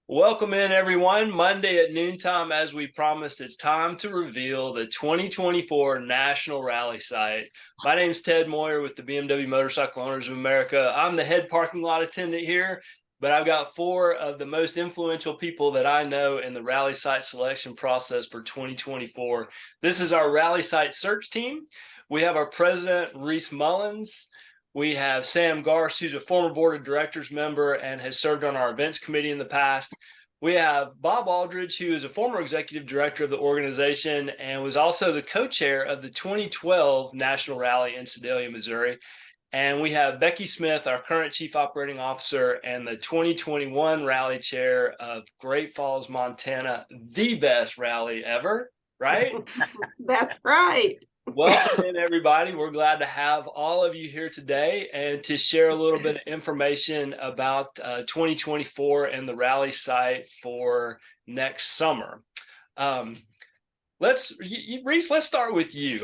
Welcome in, everyone. Monday at noontime, as we promised, it's time to reveal the 2024 National Rally site. My name is Ted Moyer with the BMW Motorcycle Owners of America. I'm the head parking lot attendant here, but I've got four of the most influential people that I know in the rally site selection process for 2024. This is our rally site search team. We have our president, Reese Mullins. We have Sam Garst, who's a former board of directors member and has served on our events committee in the past. We have Bob Aldridge, who is a former executive director of the organization and was also the co-chair of the 2012 National Rally in Sedalia, Missouri. And we have Becky Smith, our current chief operating officer and the 2021 rally chair of Great Falls, Montana, the best rally ever, right? That's right. Welcome in, everybody. We're glad to have all of you here today and to share a little bit of information about 2024 and the rally site for next summer. Reese, let's start with you.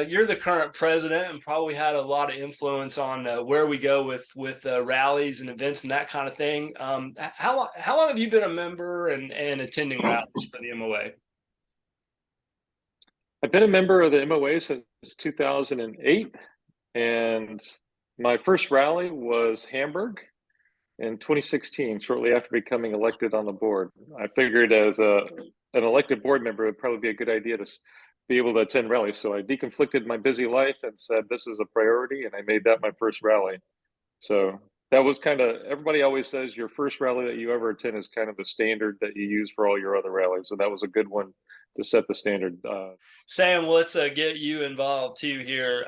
You're the current president and probably had a lot of influence on where we go with rallies and events and that kind of thing. How long have you been a member and attending rallies for the MOA? I've been a member of the MOA since 2008, and my first rally was Hamburg in 2016, shortly after becoming elected on the board. I figured as an elected board member, it would probably be a good idea to be able to attend rallies. So I deconflicted my busy life and said, this is a priority, and I made that my first rally. So that was kind of, everybody always says your first rally that you ever attend is kind of the standard that you use for all your other rallies. So that was a good one to set the standard. Sam, let's get you involved too here.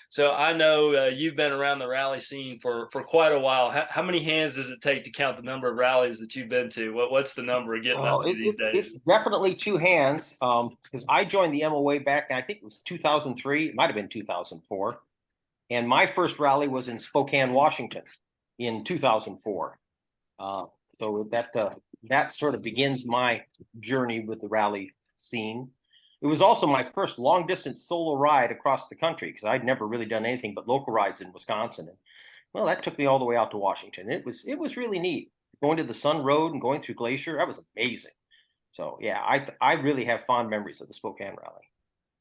So I know you've been around the rally scene for quite a while. How many hands does it take to count the number of rallies that you've been to? What's the number of getting up to these days? It's definitely two hands because I joined the MOA back, I think it was 2003. It might have been 2004. And my first rally was in Spokane, Washington in 2004. So that sort of begins my journey with the rally scene. It was also my first long distance solo ride across the country because I'd never really done anything but local rides in Wisconsin. And well, that took me all the way out to Washington. It was really neat going to the Sun Road and going through Glacier. That was amazing. So yeah, I really have fond memories of the Spokane rally.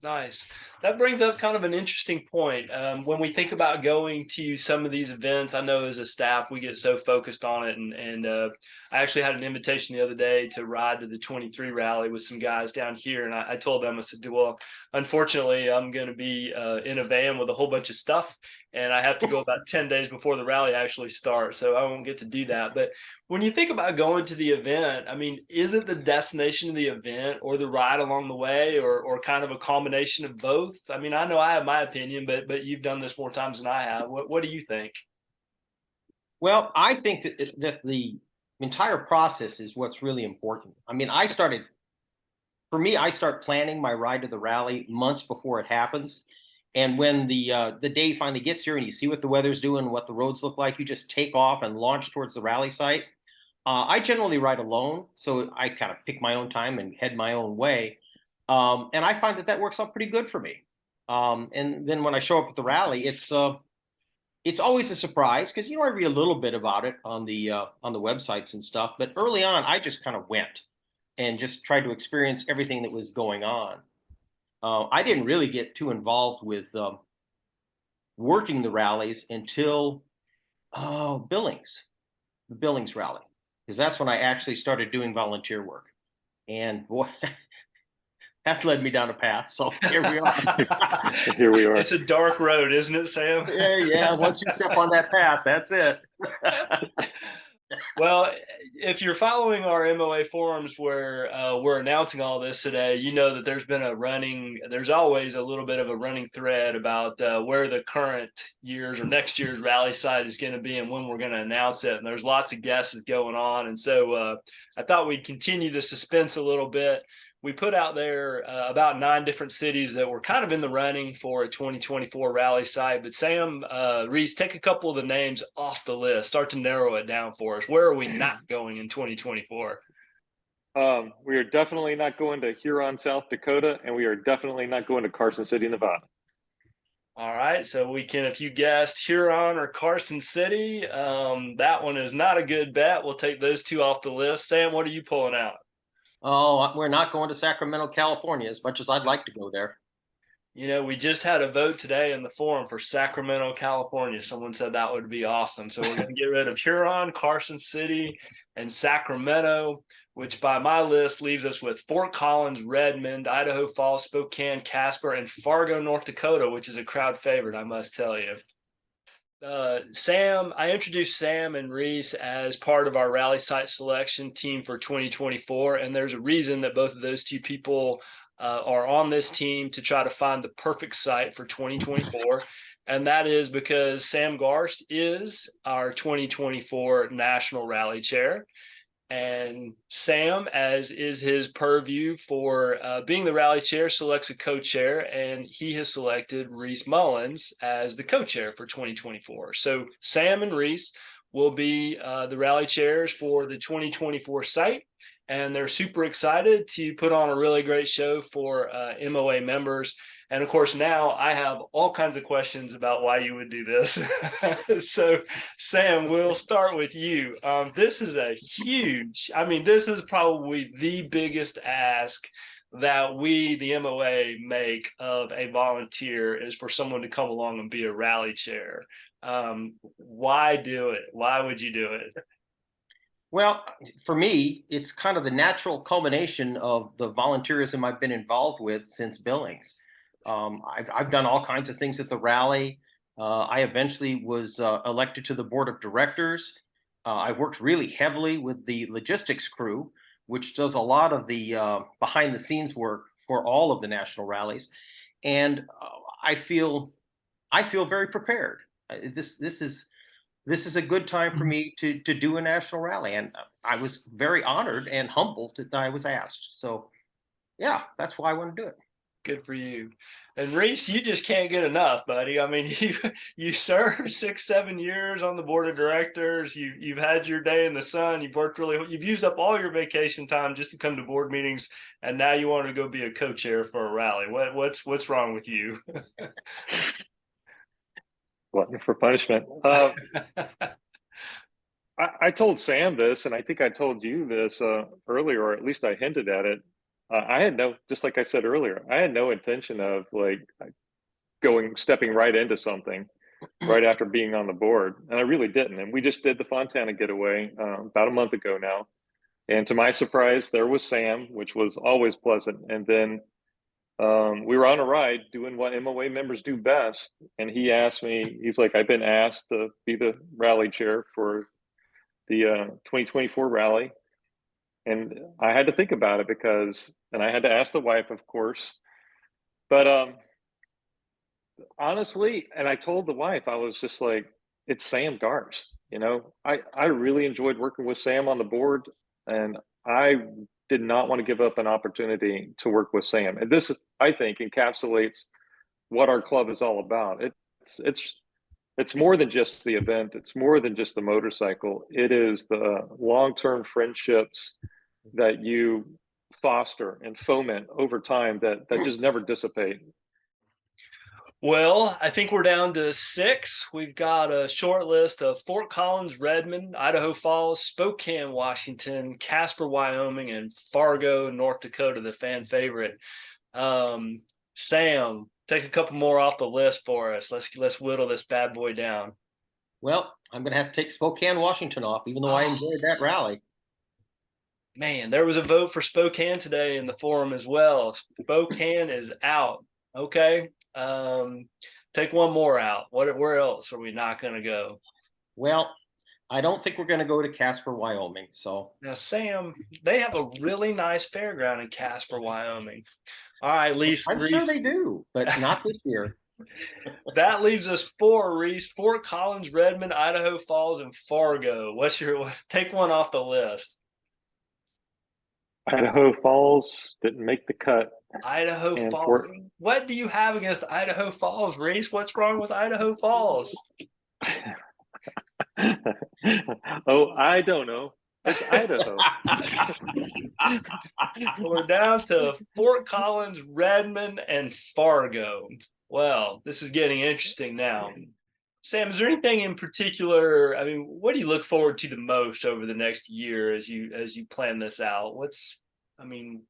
Nice. That brings up kind of an interesting point. When we think about going to some of these events, I know as a staff, we get so focused on it. And I actually had an invitation the other day to ride to the 23 rally with some guys down here. And I told them, I said, well, unfortunately, I'm going to be in a van with a whole bunch of stuff. And I have to go about 10 days before the rally actually starts. So I won't get to do that. But when you think about going to the event, I mean, is it the destination of the event or the ride along the way or kind of a combination of both? I mean, I know I have my opinion, but you've done this more times than I have. What do you think? Well, I think that the entire process is what's really important. I mean, I start planning my ride to the rally months before it happens. And when the day finally gets here and you see what the weather's doing, what the roads look like, you just take off and launch towards the rally site. I generally ride alone, so I kind of pick my own time and head my own way. And I find that works out pretty good for me. And then when I show up at the rally, it's always a surprise because I read a little bit about it on the websites and stuff. But early on, I just kind of went and just tried to experience everything that was going on. I didn't really get too involved with working the rallies until Billings, the Billings rally, because that's when I actually started doing volunteer work. And boy, that led me down a path. So here we are. Here we are. It's a dark road, isn't it, Sam? Yeah. Once you step on that path, that's it. Well, if you're following our MOA forums where we're announcing all this today, you know that there's always a little bit of a running thread about where the current year's or next year's rally site is going to be and when we're going to announce it. And there's lots of guesses going on. And so I thought we'd continue the suspense a little bit. We put out there about 9 different cities that were kind of in the running for a 2024 rally site. But Sam, Reese, take a couple of the names off the list. Start to narrow it down for us. Where are we not going in 2024? We are definitely not going to Huron, South Dakota, and we are definitely not going to Carson City, Nevada. All right, so we can, if you guessed Huron or Carson City, that one is not a good bet. We'll take those two off the list. Sam, what are you pulling out? Oh, we're not going to Sacramento, California, as much as I'd like to go there. You know, we just had a vote today in the forum for Sacramento, California. Someone said that would be awesome. So we're going to get rid of Huron, Carson City, and Sacramento, which by my list leaves us with Fort Collins, Redmond, Idaho Falls, Spokane, Casper, and Fargo, North Dakota, which is a crowd favorite, I must tell you. Sam, I introduced Sam and Reese as part of our rally site selection team for 2024, and there's a reason that both of those two people are on this team to try to find the perfect site for 2024. And that is because Sam Garst is our 2024 National Rally Chair. And Sam, as is his purview for being the rally chair, selects a co-chair, and he has selected Reese Mullins as the co-chair for 2024. So Sam and Reese will be the rally chairs for the 2024 site, and they're super excited to put on a really great show for MOA members. And of course, now I have all kinds of questions about why you would do this. So, Sam, we'll start with you. This is a huge, I mean, this is probably the biggest ask that we, the MOA, make of a volunteer is for someone to come along and be a rally chair. Why do it? Why would you do it? Well, for me, it's kind of the natural culmination of the volunteerism I've been involved with since Billings. I've done all kinds of things at the rally. I eventually was elected to the board of directors. I worked really heavily with the logistics crew, which does a lot of the behind the scenes work for all of the national rallies. And I feel very prepared. This is a good time for me to do a national rally, and I was very honored and humbled that I was asked. So, yeah, that's why I want to do it. Good for you. And Reese, you just can't get enough, buddy. I mean, you served 6-7 years on the board of directors. You've had your day in the sun. You've used up all your vacation time just to come to board meetings, and now you want to go be a co-chair for a rally. What's wrong with you? Glutton for punishment. I told Sam this, and I think I told you this earlier, or at least I hinted at it. I had just like I said earlier, I had no intention of stepping right into something right after being on the board. And I really didn't. And we just did the Fontana getaway about a month ago now. And to my surprise, there was Sam, which was always pleasant. And then we were on a ride doing what MOA members do best. And he asked me, he's like, I've been asked to be the rally chair for the 2024 rally. And I had to think about it and I had to ask the wife, of course. But honestly, and I told the wife, I was just like, it's Sam Garst. I really enjoyed working with Sam on the board, and I did not want to give up an opportunity to work with Sam. And this, I think, encapsulates what our club is all about. It's more than just the event. It's more than just the motorcycle. It is the long-term friendships that you foster and foment over time that just never dissipate. Well, I think we're down to 6. We've got a short list of Fort Collins, Redmond, Idaho Falls, Spokane, Washington, Casper, Wyoming, and Fargo, North Dakota, the fan favorite. Sam, take a couple more off the list for us. Let's whittle this bad boy down. Well, I'm going to have to take Spokane, Washington off, even though I enjoyed that rally. Man, there was a vote for Spokane today in the forum as well. Spokane is out. Okay. Take one more out. Where else are we not going to go? Well, I don't think we're going to go to Casper, Wyoming. So now, Sam, they have a really nice fairground in Casper, Wyoming. All right, Reese. I'm sure they do, but not this year. That leaves us 4, Reese: Fort Collins, Redmond, Idaho Falls, and Fargo. Take one off the list? Idaho Falls didn't make the cut. Idaho Falls. What do you have against Idaho Falls, Reese? What's wrong with Idaho Falls? Oh, I don't know. It's Idaho. We're down to Fort Collins, Redmond, and Fargo. Well, this is getting interesting now. Sam, is there anything in particular? I mean, what do you look forward to the most over the next year as you plan this out? I mean,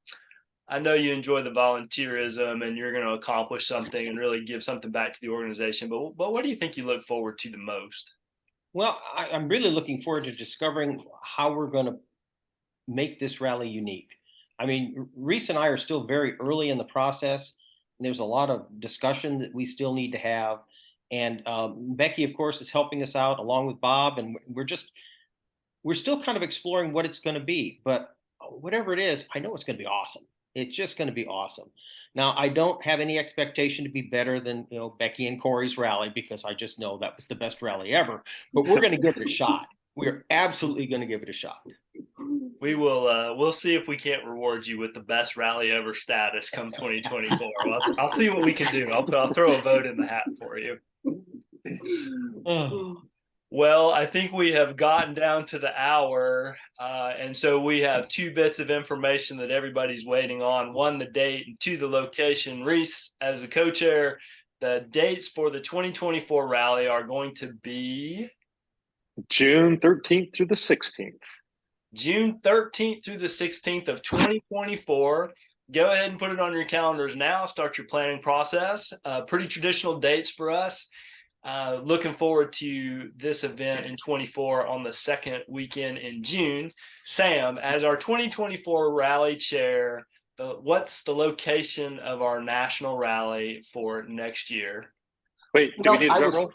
I know you enjoy the volunteerism and you're going to accomplish something and really give something back to the organization, but what do you think you look forward to the most? Well, I'm really looking forward to discovering how we're going to make this rally unique. I mean, Reese and I are still very early in the process, and there's a lot of discussion that we still need to have. And Becky, of course, is helping us out along with Bob, and we're still kind of exploring what it's going to be. But whatever it is, I know it's going to be awesome. It's just going to be awesome. Now, I don't have any expectation to be better than Becky and Corey's rally because I just know that was the best rally ever. But we're going to give it a shot. We're absolutely going to give it a shot. We will we'll see if we can't reward you with the best rally ever status come 2024. I'll see what we can do. I'll throw a vote in the hat for you. Well, I think we have gotten down to the hour, and so we have two bits of information that everybody's waiting on. One, the date, and two, the location. Reese, as the co-chair, the dates for the 2024 rally are going to be June 13th through the 16th. June 13th through the 16th of 2024. Go ahead and put it on your calendars now. Start your planning process. Pretty traditional dates for us. Looking forward to this event in 24 on the second weekend in June. Sam, as our 2024 rally chair, what's the location of our national rally for next year? Wait, do we need a drum roll?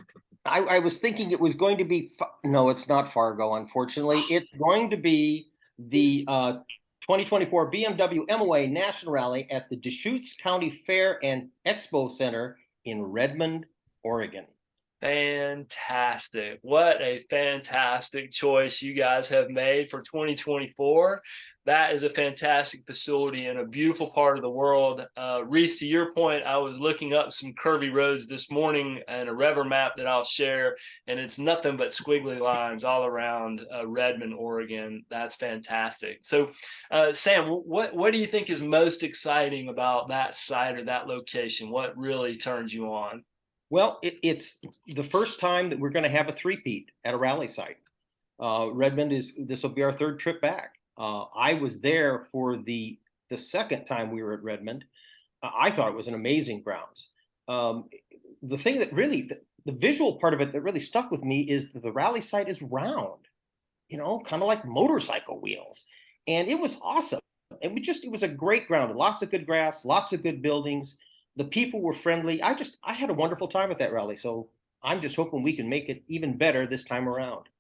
I was thinking it was going to be, no, it's not Fargo, unfortunately. It's going to be the 2024 BMW MOA National Rally at the Deschutes County Fair and Expo Center in Redmond, Oregon. Fantastic. What a fantastic choice you guys have made for 2024. That is a fantastic facility in a beautiful part of the world. Reese, to your point, I was looking up some curvy roads this morning and a Rever map that I'll share, and it's nothing but squiggly lines all around Redmond, Oregon. That's fantastic. So, Sam, what do you think is most exciting about that site or that location? What really turns you on? Well, it's the first time that we're going to have a three-peat at a rally site. Redmond this will be our third trip back. I was there for the second time we were at Redmond. I thought it was an amazing grounds. The thing that really, the visual part of it that really stuck with me is that the rally site is round, kind of like motorcycle wheels. And it was awesome. It was a great ground, lots of good grass, lots of good buildings. The people were friendly. I had a wonderful time at that rally. So I'm just hoping we can make it even better this time around.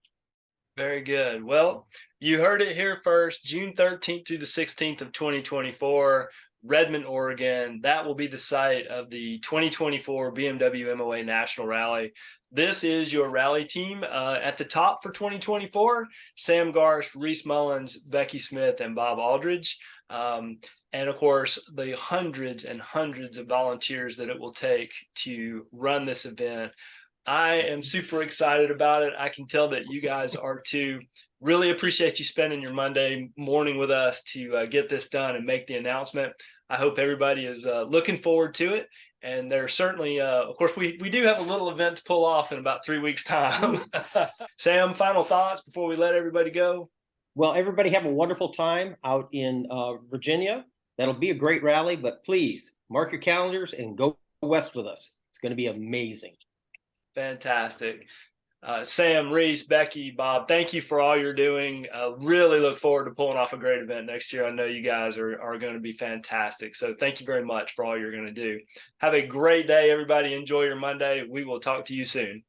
Very good. Well, you heard it here first, June 13th through the 16th of 2024, Redmond, Oregon. That will be the site of the 2024 BMW MOA National Rally. This is your rally team at the top for 2024, Sam Garsh, Reese Mullins, Becky Smith, and Bob Aldridge. And of course, the hundreds and hundreds of volunteers that it will take to run this event. I am super excited about it. I can tell that you guys are too. Really appreciate you spending your Monday morning with us to get this done and make the announcement. I hope everybody is looking forward to it. And there's certainly, of course, we do have a little event to pull off in about 3 weeks' time. Sam, final thoughts before we let everybody go? Well, everybody have a wonderful time out in Virginia. That'll be a great rally, but please mark your calendars and go west with us. It's going to be amazing. Fantastic. Sam, Reese, Becky, Bob, thank you for all you're doing. Really look forward to pulling off a great event next year. I know you guys are going to be fantastic. So thank you very much for all you're going to do. Have a great day, everybody. Enjoy your Monday. We will talk to you soon.